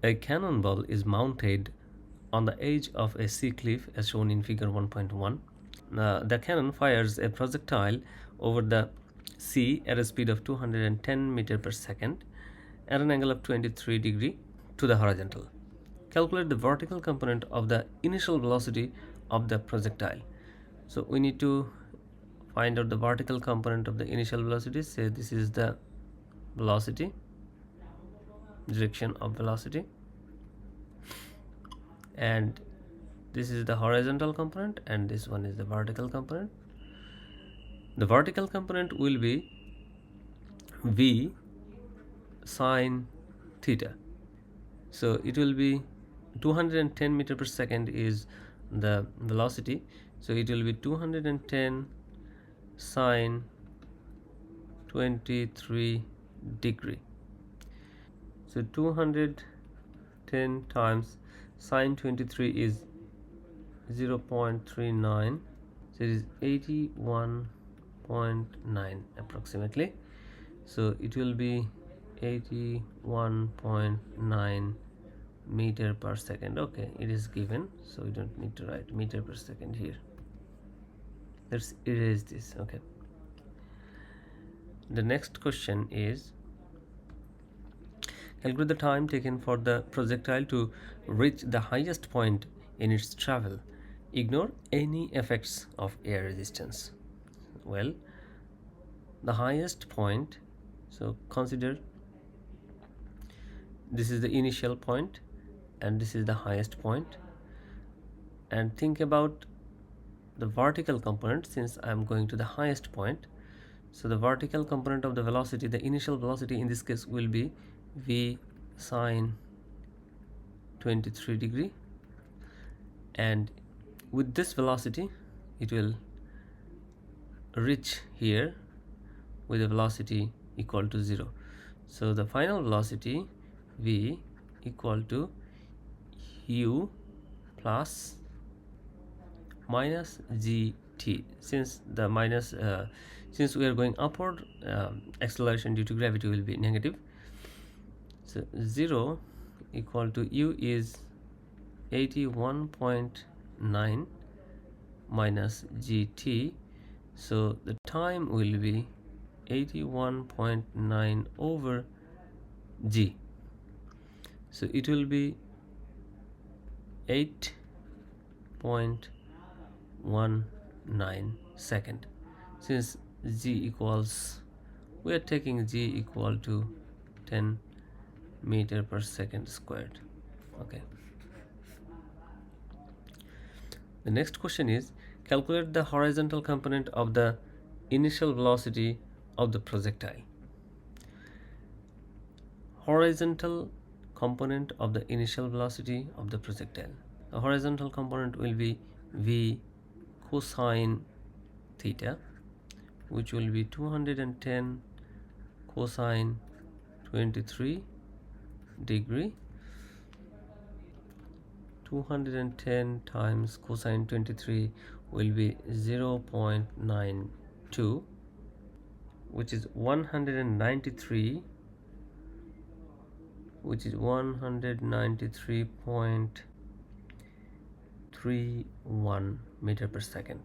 A cannonball is mounted on the edge of a sea cliff as shown in figure 1.1. The cannon fires a projectile over the sea at a speed of 210 meter per second at an angle of 23 degree to the horizontal. Calculate the vertical component of the initial velocity of the projectile. So we need to find out the vertical component of the initial velocity. Say this is the velocity, direction of velocity, and this is the horizontal component, and this one is the vertical component. The vertical component will be v sine theta. So it will be 210 meter per second is the velocity, so it will be 210 sine 23 degree. So 210 times sine 23 is 0.39, so it is 81.9 approximately. So it will be 81.9 meter per second. Okay, it is given, so we don't need to write meter per second here. Let's erase this. Okay, the next question is calculate the time taken for the projectile to reach the highest point in its travel. Ignore any effects of air resistance. Well, the highest point, so consider this is the initial point and this is the highest point, and think about the vertical component. Since I am going to the highest point, so the vertical component of the velocity, the initial velocity in this case will be v sine 23 degree, and with this velocity it will reach here with a velocity equal to 0. So the final velocity v equal to u plus minus gt. Since the minus since we are going upward, acceleration due to gravity will be negative. So 0 equal to u is 81.9 minus gt, so the time will be 81.9 over g, so it will be 8.19 second. Since g equals, we are taking g equal to 10 meter per second squared. Okay, the next question is calculate the horizontal component of the initial velocity of the projectile. Horizontal component of the initial velocity of the projectile. The horizontal component will be v cosine theta, which will be 210 cosine 23 degree. 210 times cosine 23 will be 0.92, which is 193, which is 193.31 meter per second.